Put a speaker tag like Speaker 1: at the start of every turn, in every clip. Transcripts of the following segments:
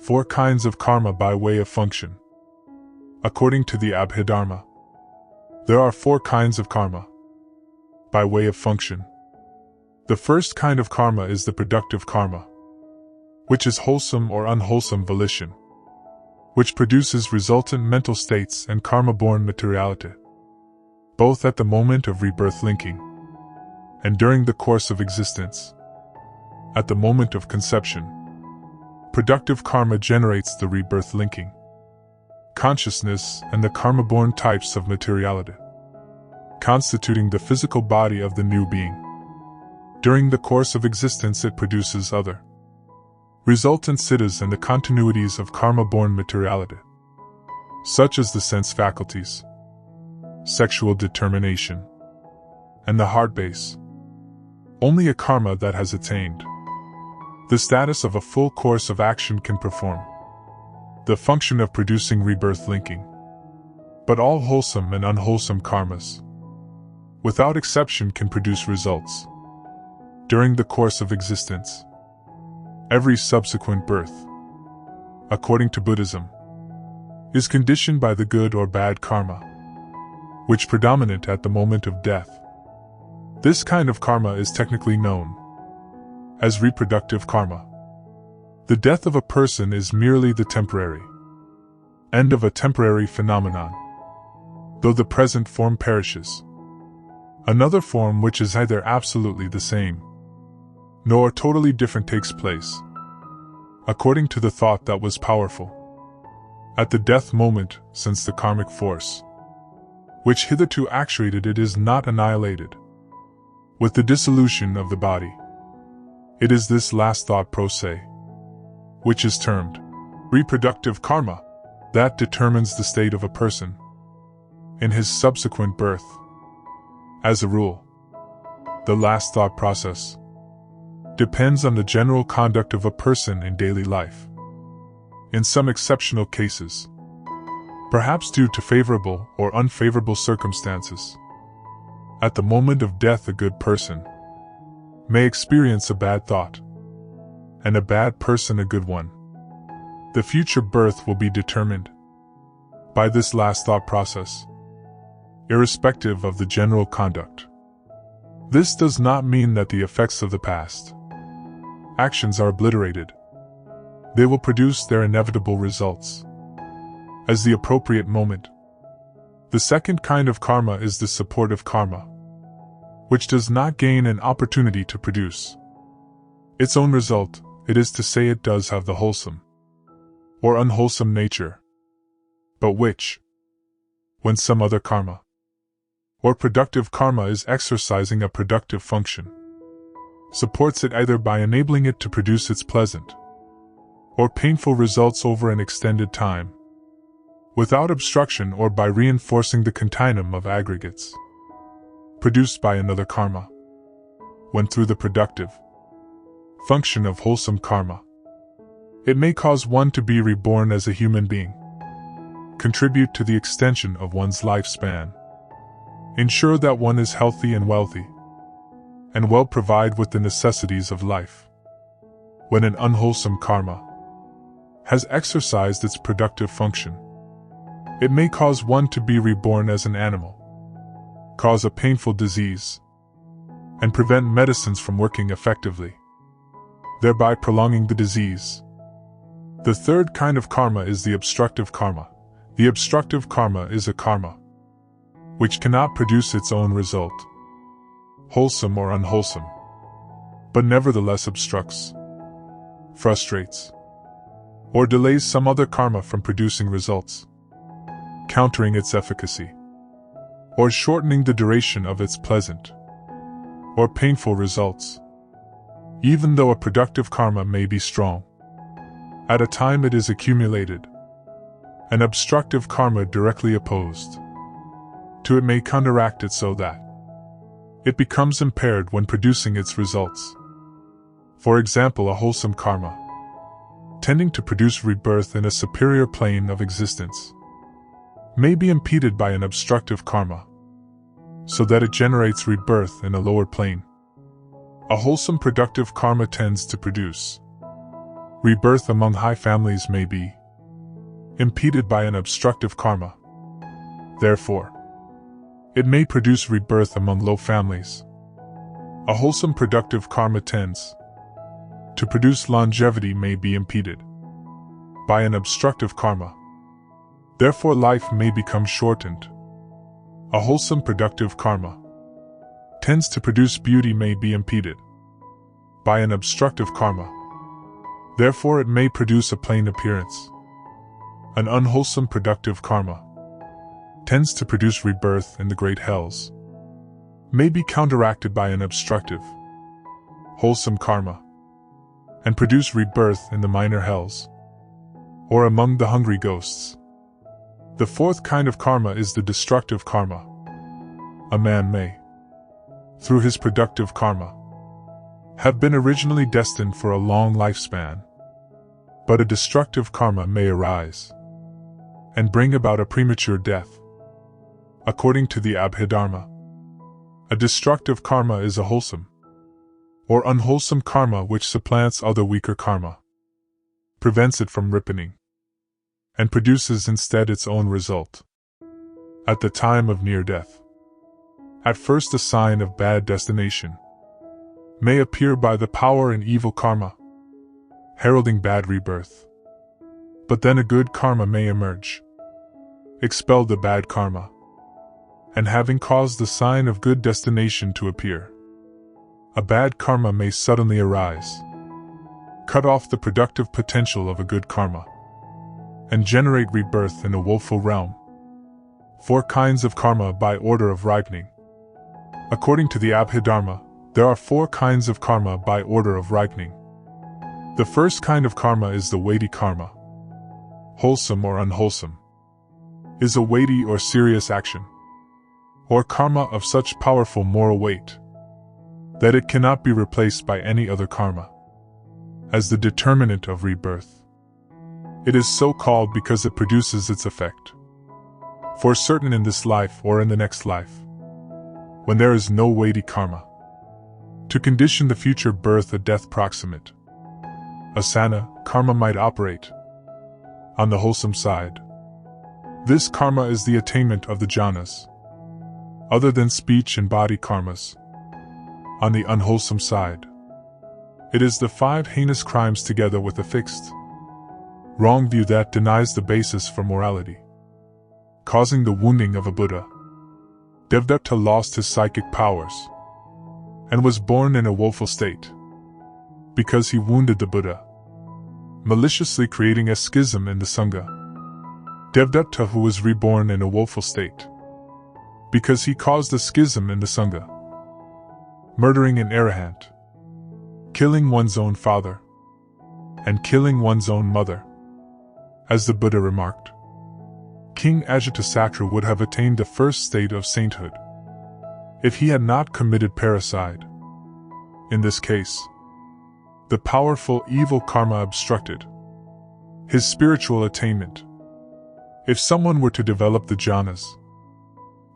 Speaker 1: 4 kinds of karma by way of function. According to the Abhidharma, there are 4 kinds of karma by way of function. The first kind of karma is the productive karma, which is wholesome or unwholesome volition, which produces resultant mental states and karma-born materiality, both at the moment of rebirth linking and during the course of existence. At the moment of conception, productive karma generates the rebirth linking, consciousness, and the karma-born types of materiality, constituting the physical body of the new being. During the course of existence, it produces other resultant siddhas and the continuities of karma-born materiality, such as the sense faculties, sexual determination, and the heart base. Only a karma that has attained the status of a full course of action can perform the function of producing rebirth linking. But all wholesome and unwholesome karmas, without exception, can produce results during the course of existence. Every subsequent birth, according to Buddhism, is conditioned by the good or bad karma, which predominate at the moment of death. This kind of karma is technically known as reproductive karma. The death of a person is merely the temporary end of a temporary phenomenon, though the present form perishes. Another form, which is either absolutely the same nor totally different, takes place, according to the thought that was powerful at the death moment, since the karmic force which hitherto actuated it is not annihilated with the dissolution of the body. It is this last thought process, which is termed reproductive karma, that determines the state of a person in his subsequent birth. As a rule, the last thought process depends on the general conduct of a person in daily life. In some exceptional cases, perhaps due to favorable or unfavorable circumstances, at the moment of death a good person may experience a bad thought, and a bad person a good one. The future birth will be determined by this last thought process, irrespective of the general conduct. This does not mean that the effects of the past actions are obliterated. They will produce their inevitable results as the appropriate moment. The second kind of karma is the supportive karma, which does not gain an opportunity to produce its own result. It is to say, it does have the wholesome or unwholesome nature, but which, when some other karma or productive karma is exercising a productive function, supports it either by enabling it to produce its pleasant or painful results over an extended time, without obstruction, or by reinforcing the continuum of aggregates produced by another karma. When through the productive function of wholesome karma, it may cause one to be reborn as a human being, contribute to the extension of one's lifespan, ensure that one is healthy and wealthy, and well provide with the necessities of life. When an unwholesome karma has exercised its productive function, it may cause one to be reborn as an animal, cause a painful disease, and prevent medicines from working effectively, thereby prolonging the disease. The third kind of karma is the obstructive karma. The obstructive karma is a karma which cannot produce its own result, wholesome or unwholesome, but nevertheless obstructs, frustrates, or delays some other karma from producing results, countering its efficacy, or shortening the duration of its pleasant or painful results. Even though a productive karma may be strong, at a time it is accumulated, an obstructive karma directly opposed to it may counteract it so that it becomes impaired when producing its results. For example, a wholesome karma, tending to produce rebirth in a superior plane of existence, may be impeded by an obstructive karma, so that it generates rebirth in a lower plane. A wholesome productive karma tends to produce Rebirth among high families may be impeded by an obstructive karma. Therefore, it may produce rebirth among low families. A wholesome productive karma tends to produce longevity may be impeded by an obstructive karma. Therefore, life may become shortened. A wholesome productive karma tends to produce beauty may be impeded by an obstructive karma. Therefore, it may produce a plain appearance. An unwholesome productive karma tends to produce rebirth in the great hells, may be counteracted by an obstructive, wholesome karma, and produce rebirth in the minor hells, or among the hungry ghosts. The fourth kind of karma is the destructive karma. A man may, through his productive karma, have been originally destined for a long lifespan, but a destructive karma may arise and bring about a premature death. According to the Abhidharma, a destructive karma is a wholesome or unwholesome karma which supplants other weaker karma, prevents it from ripening, and produces instead its own result. At the time of near death, at first a sign of bad destination may appear by the power in evil karma, heralding bad rebirth. But then a good karma may emerge, expel the bad karma, and having caused the sign of good destination to appear, a bad karma may suddenly arise, cut off the productive potential of a good karma, and generate rebirth in a woeful realm. 4 kinds of karma by order of ripening. According to the Abhidharma, there are 4 kinds of karma by order of ripening. The first kind of karma is the weighty karma. Wholesome or unwholesome is a weighty or serious action, or karma of such powerful moral weight that it cannot be replaced by any other karma as the determinant of rebirth. It is so called because it produces its effect for certain in this life or in the next life, when there is no weighty karma to condition the future birth or death proximate. Asana karma might operate on the wholesome side. This karma is the attainment of the jhanas, other than speech and body karmas. On the unwholesome side, it is the 5 heinous crimes together with a fixed, wrong view that denies the basis for morality, causing the wounding of a Buddha. Devadatta lost his psychic powers and was born in a woeful state because he wounded the Buddha, maliciously creating a schism in the Sangha. Devadatta, who was reborn in a woeful state because he caused a schism in the Sangha, murdering an arahant, killing one's own father, and killing one's own mother. As the Buddha remarked, King Ajatasattu would have attained the first state of sainthood if he had not committed parricide. In this case, the powerful evil karma obstructed his spiritual attainment. If someone were to develop the jhanas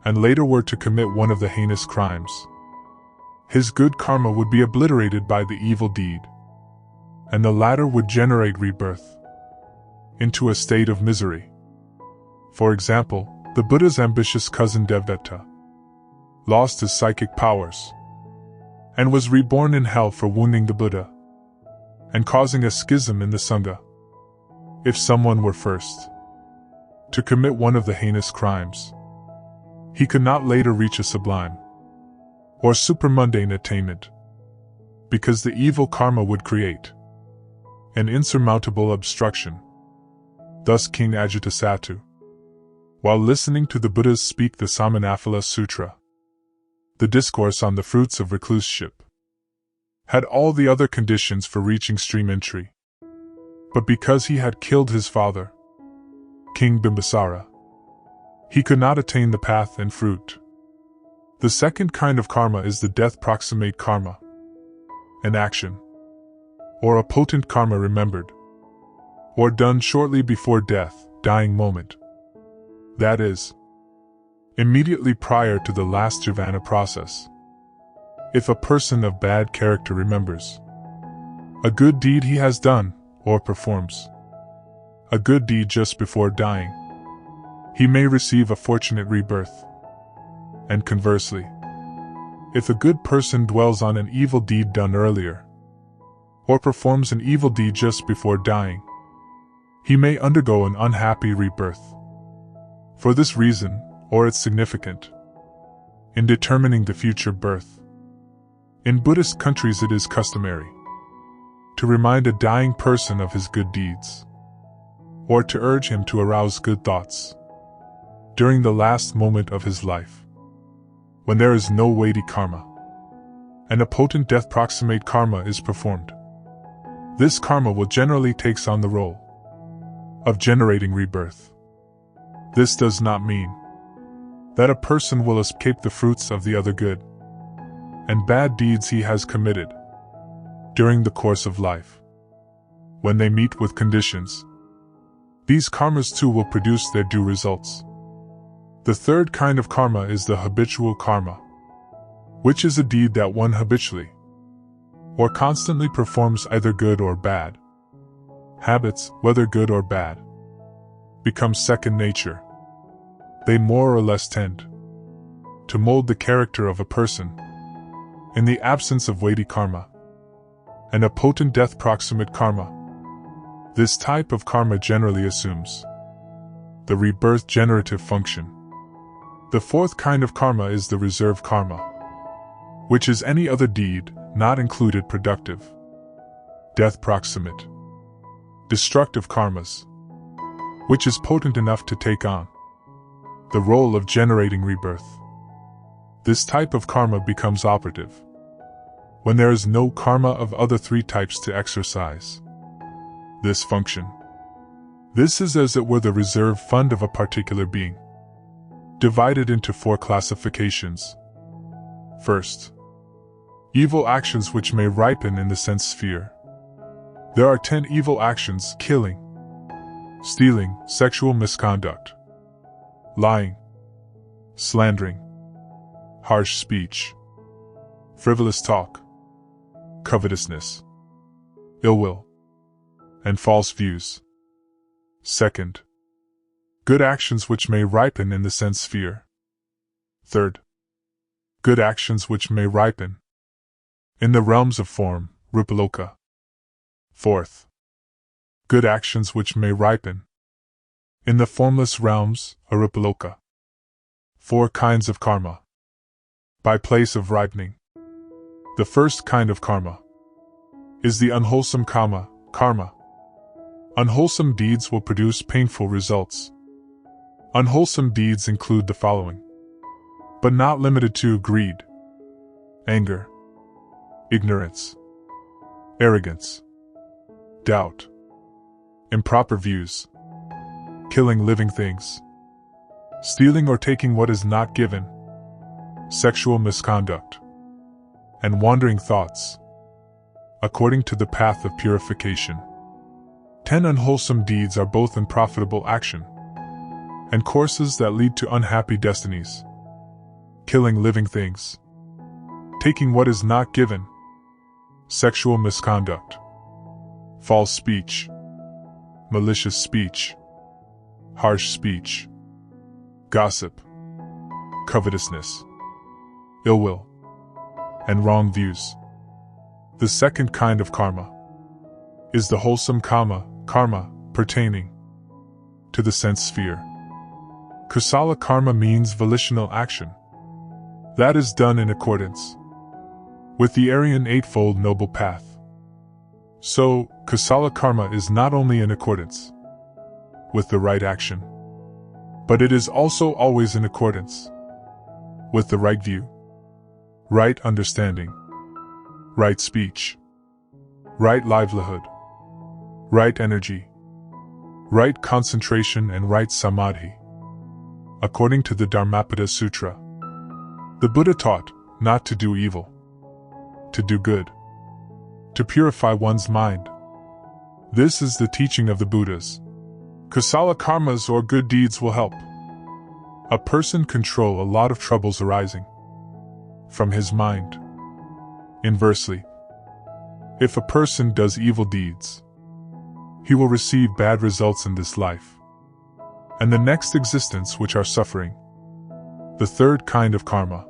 Speaker 1: and later were to commit one of the heinous crimes, his good karma would be obliterated by the evil deed, and the latter would generate rebirth into a state of misery. For example, the Buddha's ambitious cousin Devadatta lost his psychic powers and was reborn in hell for wounding the Buddha and causing a schism in the Sangha. If someone were first to commit one of the heinous crimes, he could not later reach a sublime or supermundane attainment, because the evil karma would create an insurmountable obstruction. Thus King Ajatasattu, while listening to the Buddhas speak the Samanaphala Sutra, the discourse on the fruits of recluseship, had all the other conditions for reaching stream entry. But because he had killed his father, King Bimbisara, he could not attain the path and fruit. The second kind of karma is the death proximate karma, an action, or a potent karma remembered, or done shortly before death, dying moment. That is, immediately prior to the last jhana process. If a person of bad character remembers a good deed he has done, or performs a good deed just before dying, he may receive a fortunate rebirth. And conversely, if a good person dwells on an evil deed done earlier, or performs an evil deed just before dying, he may undergo an unhappy rebirth. For this reason, or it's significant in determining the future birth, in Buddhist countries it is customary to remind a dying person of his good deeds, or to urge him to arouse good thoughts during the last moment of his life, when there is no weighty karma, and a potent death proximate karma is performed. This karma will generally takes on the role of generating rebirth. This does not mean that a person will escape the fruits of the other good and bad deeds he has committed during the course of life. When they meet with conditions, these karmas too will produce their due results. The third kind of karma is the habitual karma, which is a deed that one habitually or constantly performs, either good or bad. Habits, whether good or bad, become second nature. They more or less tend to mold the character of a person. In the absence of weighty karma and a potent death proximate karma, this type of karma generally assumes the rebirth generative function. The fourth kind of karma is the reserve karma, which is any other deed, not included productive, death proximate, destructive karmas, which is potent enough to take on the role of generating rebirth. This type of karma becomes operative when there is no karma of other three types to exercise this function. This is as it were the reserve fund of a particular being, divided into four classifications. First, evil actions which may ripen in the sense sphere. There are 10 evil actions: killing, stealing, sexual misconduct, lying, slandering, harsh speech, frivolous talk, covetousness, ill will, and false views. Second, good actions which may ripen in the sense sphere. Third, good actions which may ripen in the realms of form, rupaloka. Fourth, good actions which may ripen in the formless realms, arupaloka. Four kinds of karma. By place of ripening. The first kind of karma is the unwholesome karma. Unwholesome deeds will produce painful results. Unwholesome deeds include the following, but not limited to: greed, anger, ignorance, arrogance, doubt, improper views, killing living things, stealing or taking what is not given, sexual misconduct, and wandering thoughts. According to the path of purification, 10 unwholesome deeds are both unprofitable action and courses that lead to unhappy destinies. Killing living things, taking what is not given, sexual misconduct, false speech, malicious speech, harsh speech, gossip, covetousness, ill will, and wrong views. The second kind of karma is the wholesome karma pertaining to the sense sphere. Kusala karma means volitional action that is done in accordance with the Aryan Eightfold Noble Path. So, Kusala karma is not only in accordance with the right action, but it is also always in accordance with the right view, right understanding, right speech, right livelihood, right energy, right concentration, and right samadhi. According to the Dharmapada Sutra, the Buddha taught not to do evil, to do good, to purify one's mind. This is the teaching of the Buddhas. Kusala karmas or good deeds will help a person control a lot of troubles arising from his mind. Inversely, if a person does evil deeds, he will receive bad results in this life and the next existence, which are suffering. The third kind of karma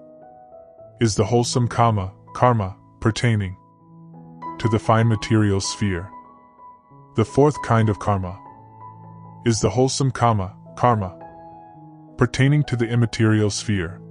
Speaker 1: is the wholesome karma pertaining to the fine material sphere. The fourth kind of karma is the wholesome karma pertaining to the immaterial sphere.